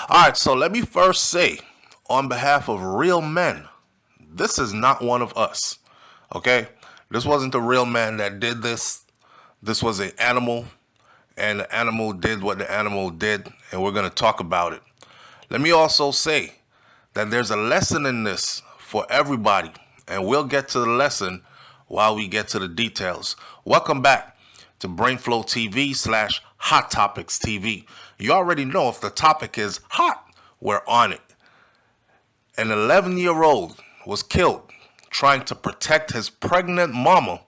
Alright, so let me first say, on behalf of real men, this is not one of us. Okay? This wasn't the real man that did this. This was an animal, and the animal did what the animal did, and we're going to talk about it. Let me also say that there's a lesson in this for everybody, and we'll get to the lesson while we get to the details. Welcome back to BrainFLoTv slash Hot Topics TV. You already know if the topic is hot, we're on it. An 11-year-old was killed trying to protect his pregnant mama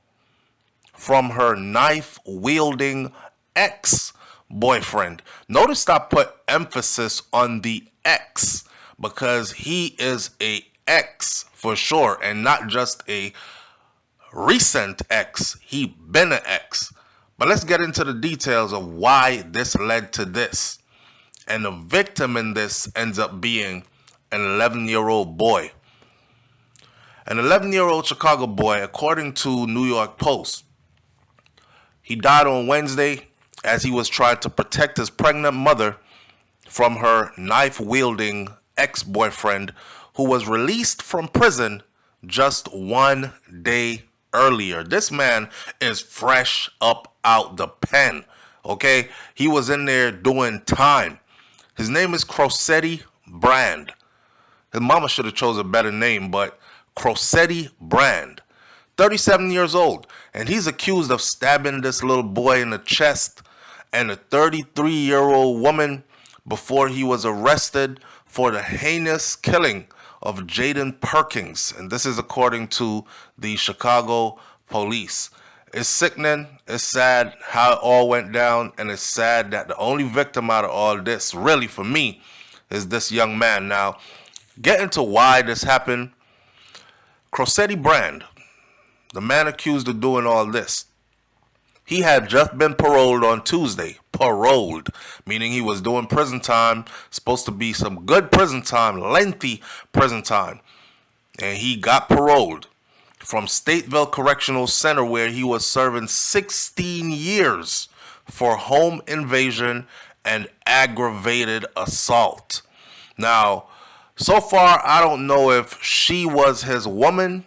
from her knife-wielding ex-boyfriend. Notice I put emphasis on the ex because he is a ex for sure and not just a recent ex. He been an ex. But let's get into the details of why this led to this. And the victim in this ends up being an 11-year-old boy. An 11-year-old Chicago boy, according to New York Post, he died on Wednesday as he was trying to protect his pregnant mother from her knife-wielding ex-boyfriend who was released from prison just 1 day earlier. This man is fresh up out the pen, okay? He was in there doing time. His name is Crosetti Brand. His mama should have chose a better name, but Crosetti Brand. 37 years old, and he's accused of stabbing this little boy in the chest and a 33-year-old woman before he was arrested for the heinous killing of Jaden Perkins. And this is according to the Chicago police. It's sickening, it's sad how it all went down, and it's sad that the only victim out of all this, really for me, is this young man. Now, get into why this happened. Crosetti Brand, the man accused of doing all this, he had just been paroled on Tuesday. Paroled, meaning he was doing prison time, supposed to be some good prison time, lengthy prison time. And he got paroled from Stateville Correctional Center where he was serving 16 years for home invasion and aggravated assault. Now, so far, I don't know if she was his woman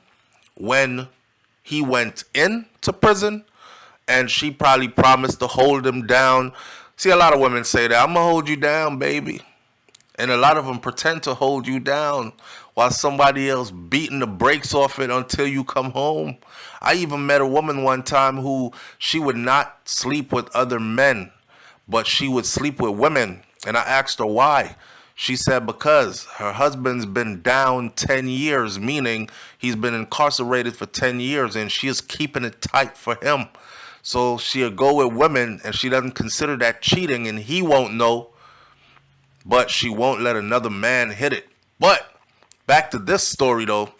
when he went into prison, and she probably promised to hold him down. See, a lot of women say that, I'm going to hold you down, baby. And a lot of them pretend to hold you down while somebody else beating the brakes off it until you come home. I even met a woman one time who she would not sleep with other men, but she would sleep with women. And I asked her why. She said because her husband's been down 10 years, meaning he's been incarcerated for 10 years, and she is keeping it tight for him. So she'll go with women, and she doesn't consider that cheating, and he won't know, but she won't let another man hit it. But back to this story, though.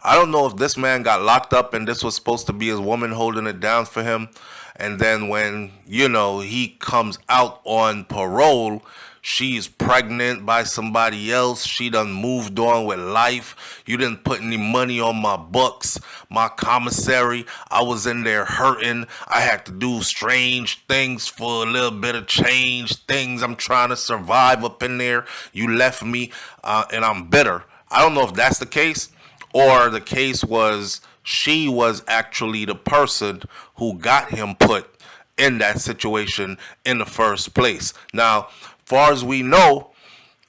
I don't know if this man got locked up and this was supposed to be his woman holding it down for him. And then when, he comes out on parole, she's pregnant by somebody else. She done moved on with life. You didn't put any money on my books, my commissary. I was in there hurting. I had to do strange things for a little bit of change. Things I'm trying to survive up in there. You left me and I'm bitter. I don't know if that's the case, or the case was she was actually the person who got him put in that situation in the first place. Now, far as we know,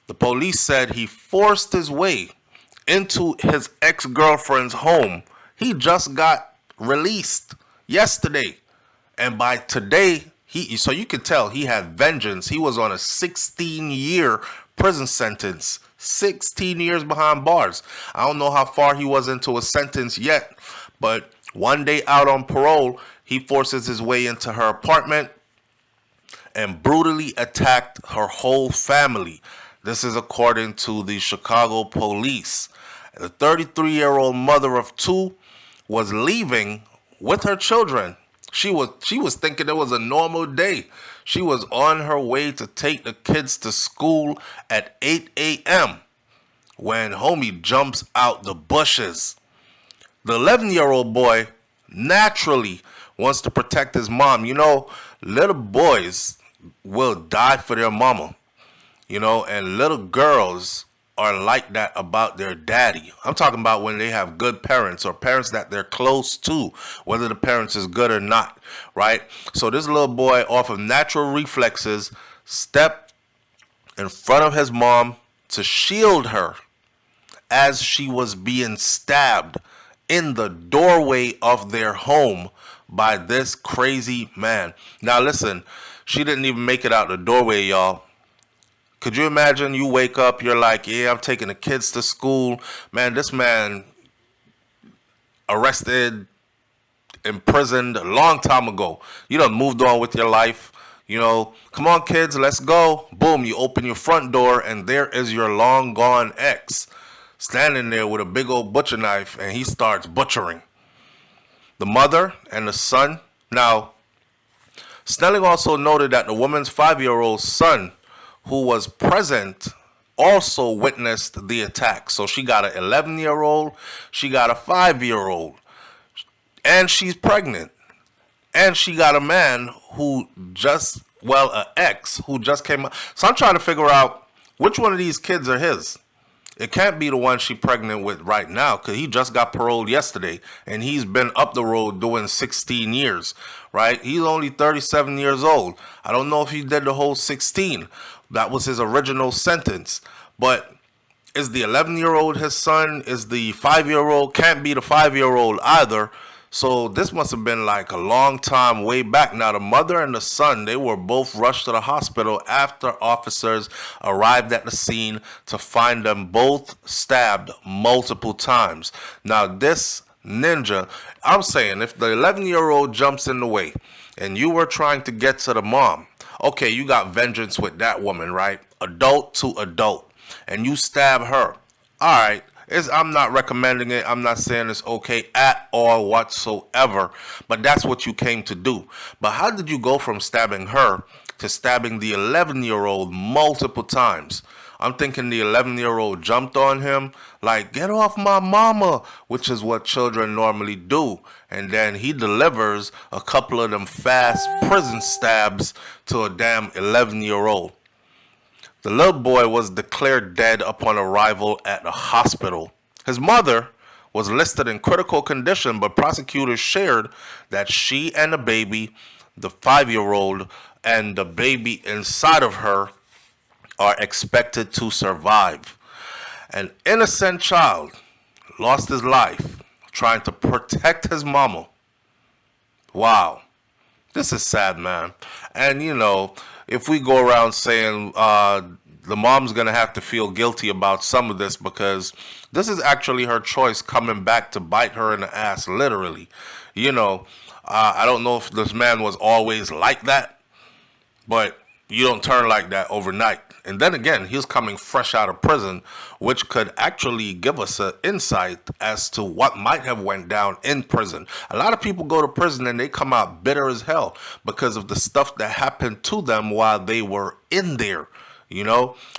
the police said he forced his way into his ex-girlfriend's home. He just got released yesterday. And by today, so you can tell he had vengeance. He was on a 16-year prison sentence. 16 years behind bars. I don't know how far he was into a sentence yet, but 1 day out on parole, he forces his way into her apartment and brutally attacked her whole family. This is according to the Chicago police. The 33-year-old mother of two was leaving with her children. She was thinking it was a normal day. She was on her way to take the kids to school at 8 a.m. when homie jumps out the bushes. The 11-year-old boy naturally wants to protect his mom. Little boys will die for their mama. and little girls are like that about their daddy. I'm talking about when they have good parents or parents that they're close to, whether the parents is good or not, right? So this little boy, off of natural reflexes, stepped in front of his mom to shield her as she was being stabbed in the doorway of their home by this crazy man. Now listen, she didn't even make it out the doorway, y'all. Could you imagine you wake up, you're like, yeah, I'm taking the kids to school. Man, this man arrested, imprisoned a long time ago. You done moved on with your life. Come on, kids, let's go. Boom, you open your front door, and there is your long gone ex standing there with a big old butcher knife, and he starts butchering the mother and the son. Now, Snelling also noted that the woman's 5-year-old son, who was present, also witnessed the attack. So she got an 11-year-old, she got a 5-year-old, and she's pregnant. And she got a man who an ex who just came out. So I'm trying to figure out which one of these kids are his. It can't be the one she's pregnant with right now, because he just got paroled yesterday and he's been up the road doing 16 years, right? He's only 37 years old. I don't know if he did the whole 16. That was his original sentence. But is the 11-year-old his son? Is the 5-year-old? Can't be the 5-year-old either. So this must have been like a long time way back. Now, the mother and the son, they were both rushed to the hospital after officers arrived at the scene to find them both stabbed multiple times. Now, this ninja, I'm saying, if the 11-year-old jumps in the way and you were trying to get to the mom, okay, you got vengeance with that woman, right? Adult to adult. And you stab her. All right. I'm not recommending it. I'm not saying it's okay at all whatsoever. But that's what you came to do. But how did you go from stabbing her to stabbing the 11-year-old multiple times? I'm thinking the 11-year-old jumped on him like, get off my mama, which is what children normally do. And then he delivers a couple of them fast prison stabs to a damn 11-year-old. The little boy was declared dead upon arrival at the hospital. His mother was listed in critical condition, but prosecutors shared that she and the baby, the 5-year-old, and the baby inside of her are expected to survive. An innocent child lost his life trying to protect his mama. Wow. This is sad, man. And, if we go around saying the mom's going to have to feel guilty about some of this, because this is actually her choice coming back to bite her in the ass, literally. I don't know if this man was always like that, but you don't turn like that overnight. And then again, he's coming fresh out of prison, which could actually give us an insight as to what might have went down in prison. A lot of people go to prison and they come out bitter as hell because of the stuff that happened to them while they were in there.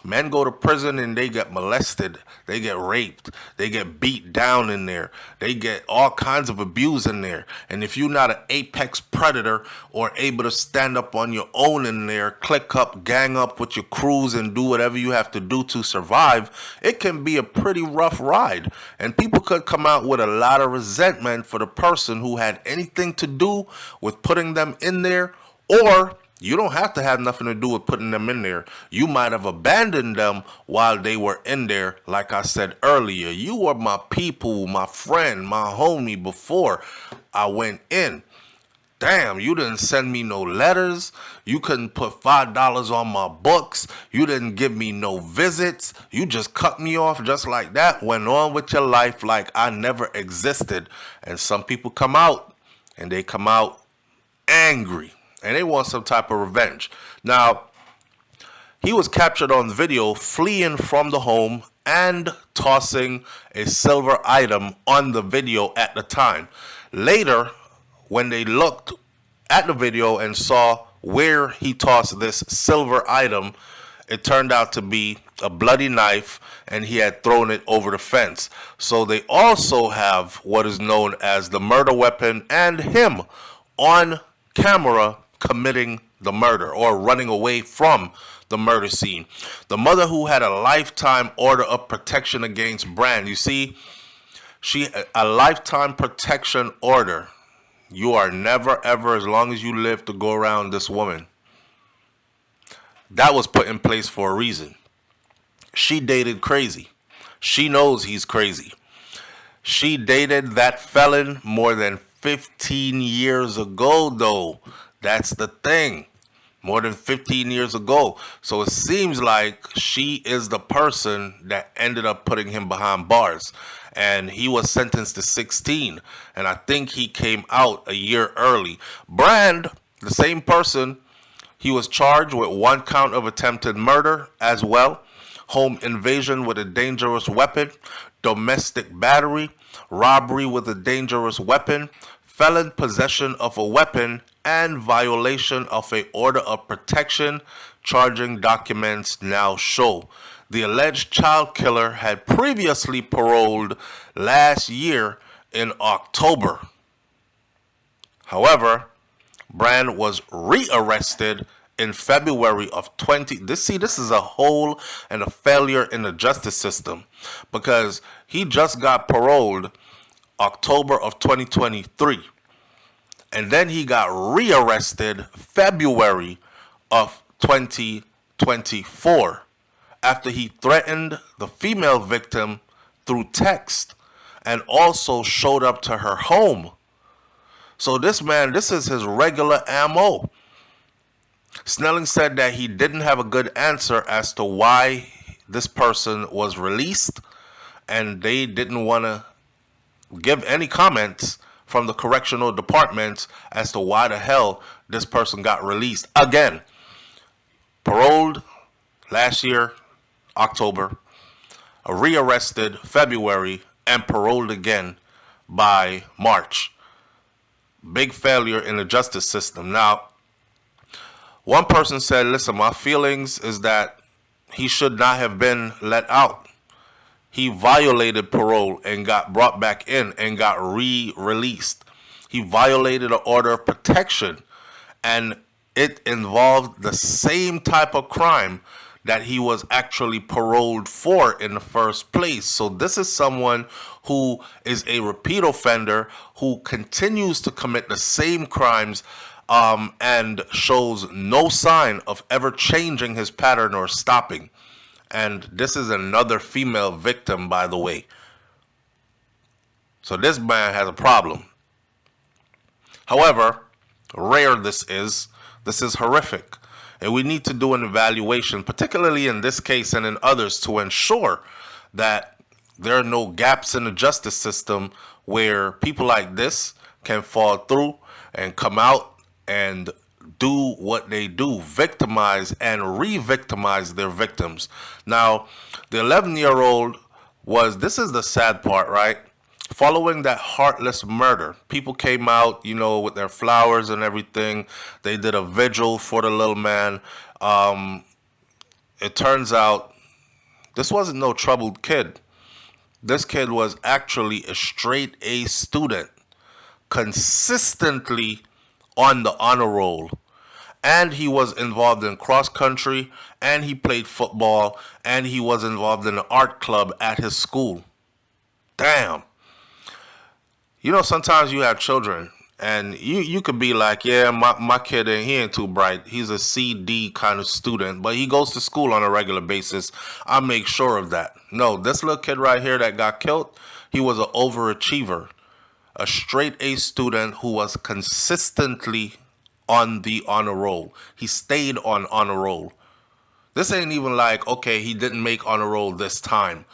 Men go to prison and they get molested, they get raped, they get beat down in there, they get all kinds of abuse in there. And if you're not an apex predator or able to stand up on your own in there, click up, gang up with your crews and do whatever you have to do to survive, it can be a pretty rough ride. And people could come out with a lot of resentment for the person who had anything to do with putting them in there, or you don't have to have nothing to do with putting them in there. You might have abandoned them while they were in there. Like I said earlier, you were my people, my friend, my homie before I went in. Damn, you didn't send me no letters. You couldn't put $5 on my books. You didn't give me no visits. You just cut me off just like that. Went on with your life like I never existed. And some people come out and they come out angry. And they want some type of revenge. Now, he was captured on video fleeing from the home and tossing a silver item on the video at the time. Later, when they looked at the video and saw where he tossed this silver item, it turned out to be a bloody knife, and he had thrown it over the fence. So they also have what is known as the murder weapon and him on camera committing the murder or running away from the murder scene. The mother who had a lifetime order of protection against Brand. You see, she a lifetime protection order. You are never ever, as long as you live, to go around this woman. That was put in place for a reason. She dated crazy. She knows he's crazy. She dated that felon more than 15 years ago, though. That's the thing. More than 15 years ago. So it seems like she is the person that ended up putting him behind bars. And he was sentenced to 16. And I think he came out a year early. Brand, the same person, he was charged with 1 count of attempted murder as well, home invasion with a dangerous weapon, domestic battery, robbery with a dangerous weapon, felon possession of a weapon, and violation of a order of protection. Charging documents now show. The alleged child killer had previously paroled last year in October. However, Brand was rearrested in February of 20. This is a hole and a failure in the justice system, because he just got paroled October of 2023. And then he got rearrested February of 2024 after he threatened the female victim through text and also showed up to her home. So this man, this is his regular MO. Snelling said that he didn't have a good answer as to why this person was released, and they didn't want to give any comments from the correctional department as to why the hell this person got released. Again, paroled last year, October, rearrested February, and paroled again by March. Big failure in the justice system. Now, one person said, listen, my feelings is that he should not have been let out. He violated parole and got brought back in and got re-released. He violated an order of protection, and it involved the same type of crime that he was actually paroled for in the first place. So this is someone who is a repeat offender who continues to commit the same crimes and shows no sign of ever changing his pattern or stopping. And this is another female victim, by the way. So this man has a problem. However rare this is horrific. And we need to do an evaluation, particularly in this case and in others, to ensure that there are no gaps in the justice system where people like this can fall through and come out and do what they do, victimize and re-victimize their victims. Now, the 11-year-old this is the sad part, right? Following that heartless murder, people came out, with their flowers and everything. They did a vigil for the little man. It turns out this wasn't no troubled kid. This kid was actually a straight A student, consistently on the honor roll. And he was involved in cross country, and he played football, and he was involved in an art club at his school. Damn. Sometimes you have children, and you could be like, yeah, my kid, he ain't too bright. He's a C-D kind of student, but he goes to school on a regular basis. I make sure of that. No, this little kid right here that got killed, he was an overachiever, a straight A student who was consistently on the honor roll. He stayed on honor roll. This ain't even like, okay, he didn't make honor roll this time.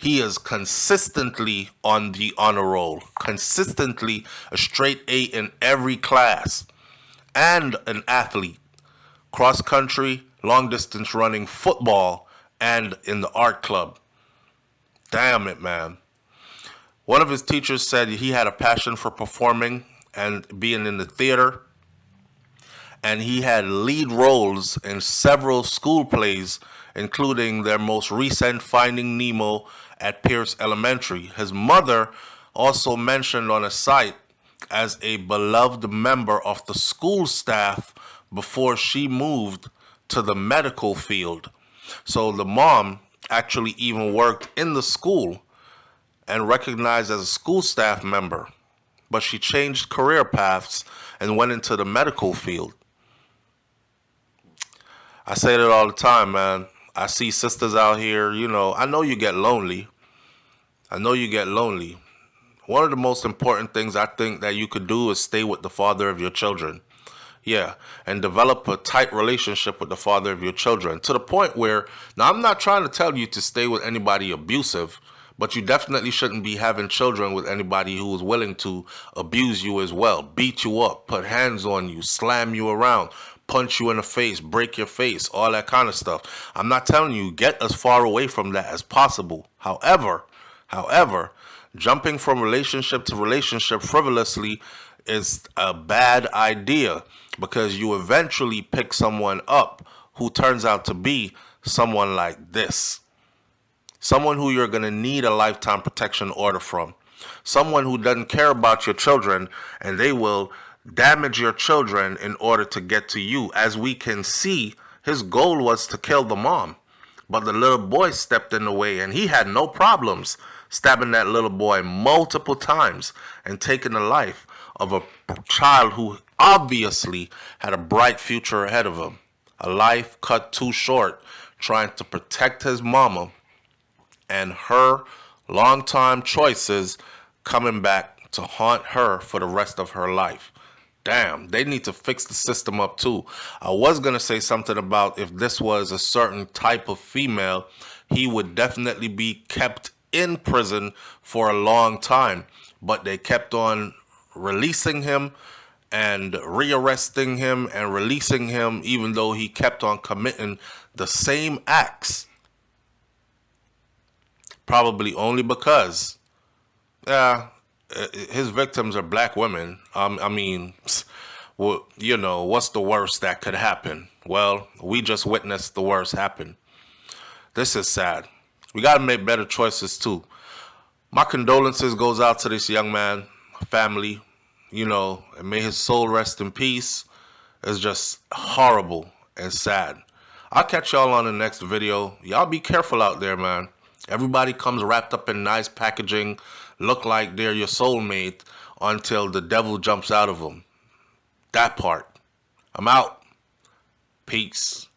He is consistently on the honor roll, consistently a straight A in every class, and an athlete, cross country, long distance running, football, and in the art club. Damn it, man. One of his teachers said he had a passion for performing and being in the theater, and he had lead roles in several school plays, including their most recent Finding Nemo at Pierce Elementary. His mother also mentioned on a site as a beloved member of the school staff before she moved to the medical field. So the mom actually even worked in the school and recognized as a school staff member, but she changed career paths and went into the medical field. I say that all the time, man. I see sisters out here, I know you get lonely. I know you get lonely. One of the most important things I think that you could do is stay with the father of your children. Yeah, and develop a tight relationship with the father of your children to the point where, now I'm not trying to tell you to stay with anybody abusive, but you definitely shouldn't be having children with anybody who is willing to abuse you as well, beat you up, put hands on you, slam you around, punch you in the face, break your face, all that kind of stuff. I'm not telling you get as far away from that as possible. However, jumping from relationship to relationship frivolously is a bad idea because you eventually pick someone up who turns out to be someone like this. Someone who you're going to need a lifetime protection order from. Someone who doesn't care about your children, and they will damage your children in order to get to you. As we can see, his goal was to kill the mom. But the little boy stepped in the way, and he had no problems stabbing that little boy multiple times and taking the life of a child who obviously had a bright future ahead of him. A life cut too short trying to protect his mama, and her long-time choices coming back to haunt her for the rest of her life. Damn, they need to fix the system up too. I was going to say something about if this was a certain type of female, he would definitely be kept in prison for a long time. But they kept on releasing him and rearresting him and releasing him even though he kept on committing the same acts. Probably only because, his victims are black women. What's the worst that could happen? Well, we just witnessed the worst happen. This is sad. We got to make better choices too. My condolences goes out to this young man, family, and may his soul rest in peace. It's just horrible and sad. I'll catch y'all on the next video. Y'all be careful out there, man. Everybody comes wrapped up in nice packaging, look like they're your soulmate until the devil jumps out of them. That part. I'm out. Peace.